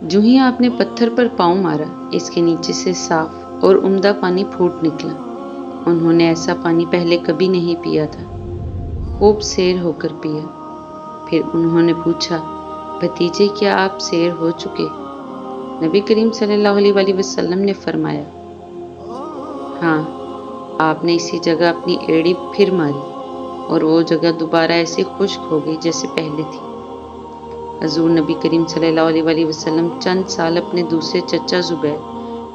जो ही आपने पत्थर पर पाँव मारा, इसके नीचे से साफ और उम्दा पानी फूट निकला। उन्होंने ऐसा पानी पहले कभी नहीं पिया था। खूब सैर होकर पिया। फिर उन्होंने पूछा, भतीजे क्या आप सैर हो चुके? नबी करीम सल्लल्लाहु अलैहि वसल्लम ने फरमाया, हाँ। आपने इसी जगह अपनी एड़ी फिर मारी और वो जगह दोबारा ऐसे खुश्क हो गई जैसे पहले थी। हजूर नबी करीम सल्लल्लाहु अलैहि वसल्लम चंद साल अपने दूसरे चचा जुबैर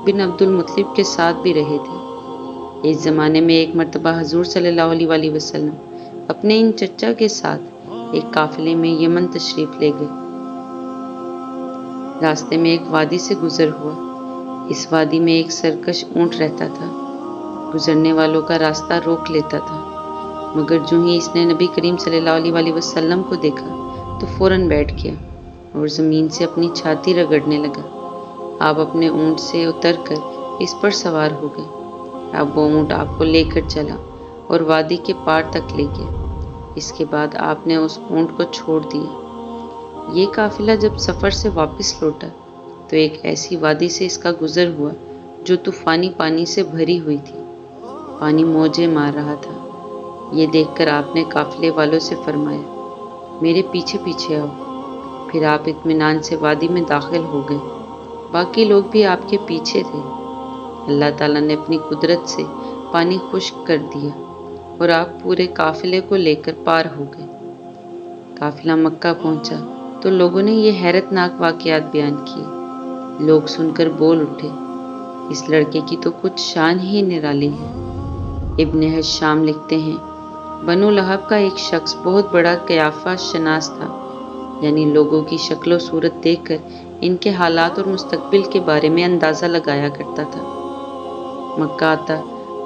बिन अब्दुल मुत्तलिब के साथ भी रहे थे। इस ज़माने में एक मर्तबा हजूर सल्लल्लाहु अलैहि वसल्लम अपने इन चचा के साथ एक काफिले में यमन तशरीफ ले गए। रास्ते में एक वादी से गुजर हुआ। इस वादी में एक सरकश ऊंट रहता था। गुजरने वालों का रास्ता रोक लेता था, मगर जो ही इसने नबी करीम सल्लल्लाहु अलैहि वसल्लम को देखा तो फौरन बैठ गया और ज़मीन से अपनी छाती रगड़ने लगा। आप अपने ऊंट से उतरकर इस पर सवार हो गए। अब वो ऊंट आपको लेकर चला और वादी के पार तक ले गया। इसके बाद आपने उस ऊंट को छोड़ दिया। ये काफिला जब सफ़र से वापस लौटा तो एक ऐसी वादी से इसका गुजर हुआ जो तूफ़ानी पानी से भरी हुई थी। पानी मौजें मार रहा था। ये देखकर आपने काफिले वालों से फरमाया, मेरे पीछे पीछे आओ। फिर आप इत्मीनान से वादी में दाखिल हो गए। बाकी लोग भी आपके पीछे थे। अल्लाह ताला ने अपनी कुदरत से पानी खुश्क कर दिया और आप पूरे काफिले को लेकर पार हो गए। काफिला मक्का पहुंचा तो लोगों ने ये हैरतनाक वाक़यात बयान किए। लोग सुनकर बोल उठे, इस लड़के की तो कुछ शान ही निराली है। इब्न हशाम लिखते हैं, बनु लहब का एक शख्स बहुत बड़ा कयाफा शनास था, यानी लोगों की शक्ल सूरत देखकर इनके हालात और मुस्तकबिल के बारे में अंदाज़ा लगाया करता था। मक्का आता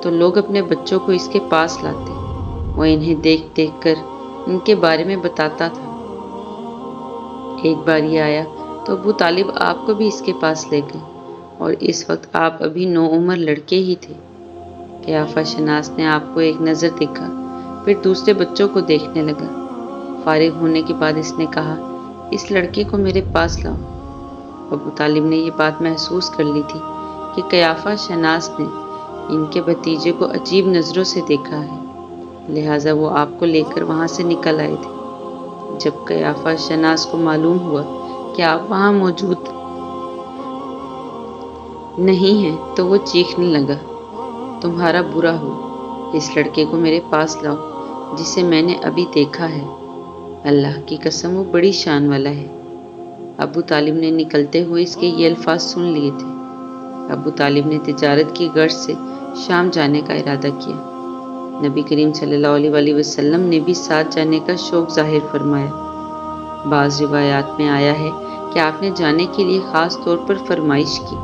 तो लोग अपने बच्चों को इसके पास लाते। वह इन्हें देख देख कर इनके बारे में बताता था। एक बार ये आया तो अबू तालिब आपको भी इसके पास ले गए और इस वक्त आप अभी 9 उम्र लड़के ही थे। कयाफा शनास ने आपको एक नज़र देखा, फिर दूसरे बच्चों को देखने लगा। फारिग होने के बाद इसने कहा, इस लड़के को मेरे पास लाओ। अबू तालिब ने ये बात महसूस कर ली थी कि कयाफा शनास ने इनके भतीजे को अजीब नज़रों से देखा है, लिहाजा वो आपको लेकर वहाँ से निकल आए थे। जब कयाफा शनास को मालूम हुआ कि आप वहाँ मौजूद नहीं हैं तो वो चीखने लगा, तुम्हारा बुरा हो, इस लड़के को मेरे पास लाओ जिसे मैंने अभी देखा है। अल्लाह की कसम वो बड़ी शान वाला है। अबू तालिब ने निकलते हुए इसके ये अल्फाज सुन लिए थे। अबू तालिब ने तिजारत की गर्ज से शाम जाने का इरादा किया। नबी करीम सल्लल्लाहु अलैहि वसल्लम ने भी साथ जाने का शौक़ ज़ाहिर फरमाया। बाज़ रिवायात में आया है कि आपने जाने के लिए ख़ास तौर पर फरमाइश की।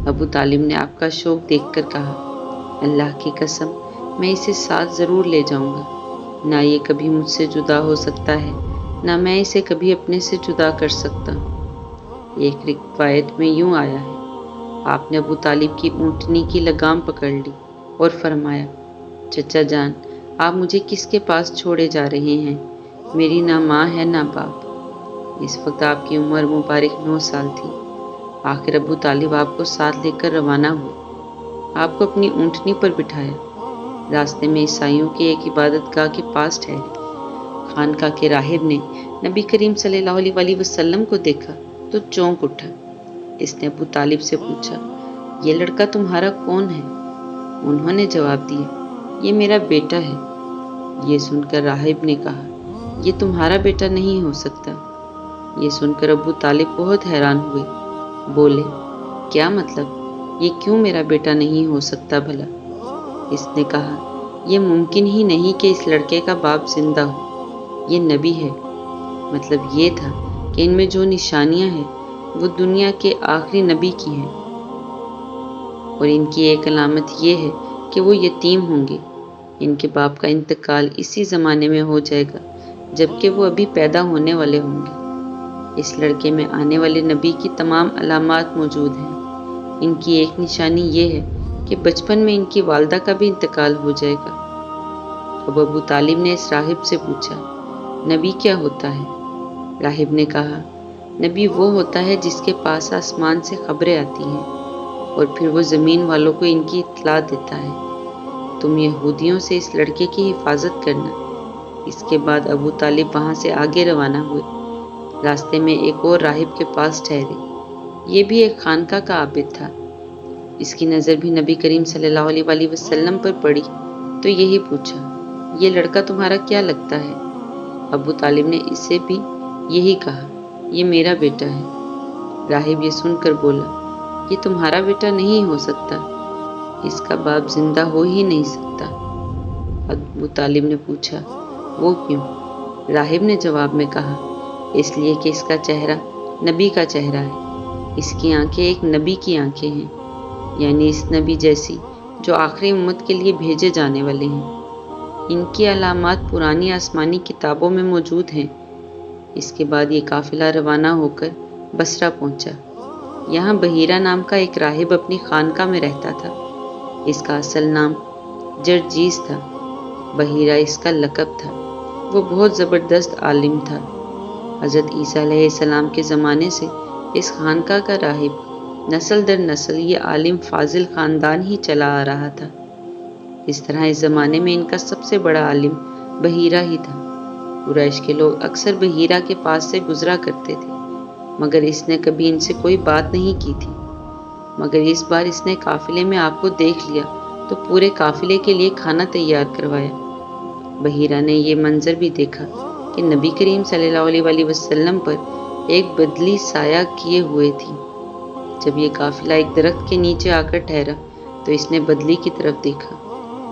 अबू तालिब ने आपका शौक़ देखकर कहा, अल्लाह की कसम मैं इसे साथ ज़रूर ले जाऊंगा। ना ये कभी मुझसे जुदा हो सकता है, ना मैं इसे कभी अपने से जुदा कर सकता। एक रिवायत में यूँ आया है, आपने अबू तालिब की ऊँटनी की लगाम पकड़ ली और फरमाया, चचा जान, आप मुझे किसके पास छोड़े जा रहे हैं? मेरी ना माँ है ना बाप। इस वक्त आपकी उम्र मुबारक 9 साल थी। आखिर अबू तालिब आपको साथ लेकर रवाना हुए। आपको अपनी ऊँटनी पर बिठाया। रास्ते में ईसाइयों की एक इबादतगाह के पास ठहरे। खानका के राहिब ने नबी करीम सल्लल्लाहु अलैहि वसल्लम को देखा तो चौंक उठा। इसने अबू तालिब से पूछा, ये लड़का तुम्हारा कौन है? उन्होंने जवाब दिया, ये मेरा बेटा है। ये सुनकर राहिब ने कहा, ये तुम्हारा बेटा नहीं हो सकता। ये सुनकर अबू तालिब बहुत हैरान हुए। बोले, क्या मतलब? ये क्यों मेरा बेटा नहीं हो सकता भला? इसने कहा, यह मुमकिन ही नहीं कि इस लड़के का बाप जिंदा हो। ये नबी है। मतलब ये था कि इनमें जो निशानियां हैं वो दुनिया के आखिरी नबी की हैं, और इनकी एक अलामत ये है कि वो यतीम होंगे। इनके बाप का इंतकाल इसी ज़माने में हो जाएगा जबकि वो अभी पैदा होने वाले होंगे। इस लड़के में आने वाले नबी की तमाम अलामात मौजूद हैं। इनकी एक निशानी ये है कि बचपन में इनकी वालदा का भी इंतकाल हो जाएगा। अब अबू तालिब ने इस राहिब से पूछा, नबी क्या होता है? राहिब ने कहा, نبی وہ ہوتا ہے جس کے پاس آسمان سے خبریں آتی ہیں اور پھر وہ زمین والوں کو ان کی اطلاع دیتا ہے۔ تم یہودیوں سے اس لڑکے کی حفاظت کرنا۔ اس کے بعد ابو طالب وہاں سے آگے روانہ ہوئے۔ راستے میں ایک اور راہب کے پاس ٹھہرے۔ یہ بھی ایک خانقاہ کا عابد تھا۔ اس کی نظر بھی نبی کریم صلی اللہ علیہ وسلم پر پڑی تو یہی پوچھا، یہ لڑکا تمہارا کیا لگتا ہے؟ ابو طالب نے اسے بھی یہی کہا، یہ میرا بیٹا ہے۔ راہب یہ سن کر بولا، یہ تمہارا بیٹا نہیں ہو سکتا، اس کا باپ زندہ ہو ہی نہیں سکتا۔ ابو طالب نے پوچھا، وہ کیوں؟ راہب نے جواب میں کہا، اس لیے کہ اس کا چہرہ نبی کا چہرہ ہے، اس کی آنکھیں ایک نبی کی آنکھیں ہیں، یعنی اس نبی جیسی جو آخری امت کے لیے بھیجے جانے والے ہیں۔ ان کی علامات پرانی آسمانی کتابوں میں موجود ہیں۔ اس کے بعد یہ قافلہ روانہ ہو کر بصرہ پہنچا۔ یہاں بحیرہ نام کا ایک راہب اپنی خانقاہ میں رہتا تھا۔ اس کا اصل نام جرجیس تھا، بحیرہ اس کا لقب تھا۔ وہ بہت زبردست عالم تھا۔ حضرت عیسیٰ علیہ السلام کے زمانے سے اس خانقاہ کا راہب نسل در نسل یہ عالم فاضل خاندان ہی چلا آ رہا تھا۔ اس طرح اس زمانے میں ان کا سب سے بڑا عالم بحیرہ ہی تھا۔ قریش کے لوگ اکثر بحیرہ کے پاس سے گزرا کرتے تھے، مگر اس نے کبھی ان سے کوئی بات نہیں کی تھی۔ مگر اس بار اس نے قافلے میں آپ کو دیکھ لیا تو پورے قافلے کے لیے کھانا تیار کروایا۔ بحیرہ نے یہ منظر بھی دیکھا کہ نبی کریم صلی اللہ علیہ وسلم پر ایک بدلی سایہ کیے ہوئے تھی۔ جب یہ قافلہ ایک درخت کے نیچے آ کر ٹھہرا تو اس نے بدلی کی طرف دیکھا۔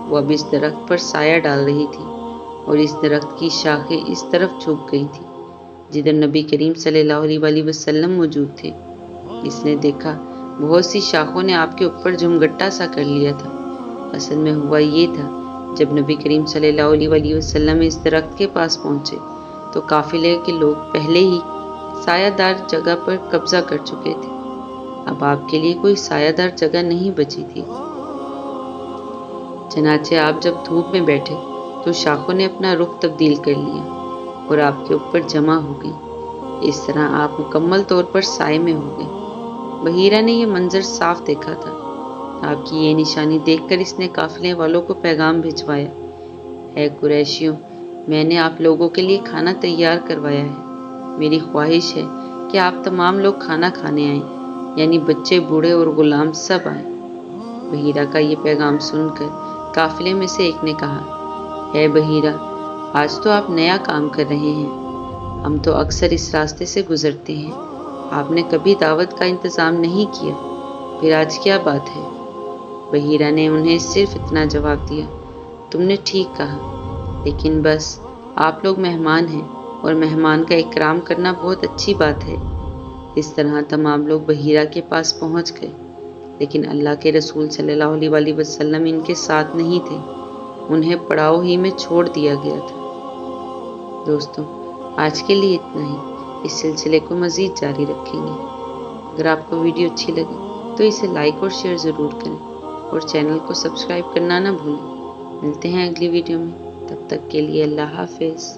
وہ اب اس درخت پر سایہ ڈال رہی تھی اور اس درخت کی شاخیں اس طرف جھک گئی تھی جدھر نبی کریم صلی اللہ علیہ وسلم موجود تھے۔ اس نے دیکھا بہت سی شاخوں نے آپ کے اوپر جھمگٹا سا کر لیا تھا۔ اصل میں ہوا یہ تھا، جب نبی کریم صلی اللہ علیہ وسلم اس درخت کے پاس پہنچے تو قافلے کے لوگ پہلے ہی سایہ دار جگہ پر قبضہ کر چکے تھے۔ اب آپ کے لیے کوئی سایہ دار جگہ نہیں بچی تھی۔ چنانچہ آپ جب دھوپ میں بیٹھے تو شاخوں نے اپنا رخ تبدیل کر لیا اور آپ کے اوپر جمع ہو گئی۔ اس طرح آپ مکمل طور پر سائے میں ہو گئے۔ بحیرہ نے یہ منظر صاف دیکھا تھا۔ آپ کی یہ نشانی دیکھ کر اس نے قافلے والوں کو پیغام بھجوایا، اے قریشیوں، میں نے آپ لوگوں کے لیے کھانا تیار کروایا ہے۔ میری خواہش ہے کہ آپ تمام لوگ کھانا کھانے آئیں، یعنی بچے، بوڑھے اور غلام سب آئیں۔ بحیرہ کا یہ پیغام سن کر قافلے میں سے ایک نے کہا، اے بحیرہ، آج تو آپ نیا کام کر رہے ہیں۔ ہم تو اکثر اس راستے سے گزرتے ہیں، آپ نے کبھی دعوت کا انتظام نہیں کیا، پھر آج کیا بات ہے؟ بحیرہ نے انہیں صرف اتنا جواب دیا، تم نے ٹھیک کہا، لیکن بس آپ لوگ مہمان ہیں اور مہمان کا اکرام کرنا بہت اچھی بات ہے۔ اس طرح تمام لوگ بحیرہ کے پاس پہنچ گئے، لیکن اللہ کے رسول صلی اللہ علیہ وسلم ان کے ساتھ نہیں تھے، انہیں پڑاؤ ہی میں چھوڑ دیا گیا تھا۔ دوستوں، آج کے لیے اتنا ہی۔ اس سلسلے کو مزید جاری رکھیں گے۔ اگر آپ کو ویڈیو اچھی لگے تو اسے لائک اور شیئر ضرور کریں اور چینل کو سبسکرائب کرنا نہ بھولیں۔ ملتے ہیں اگلی ویڈیو میں، تب تک کے لیے اللہ حافظ۔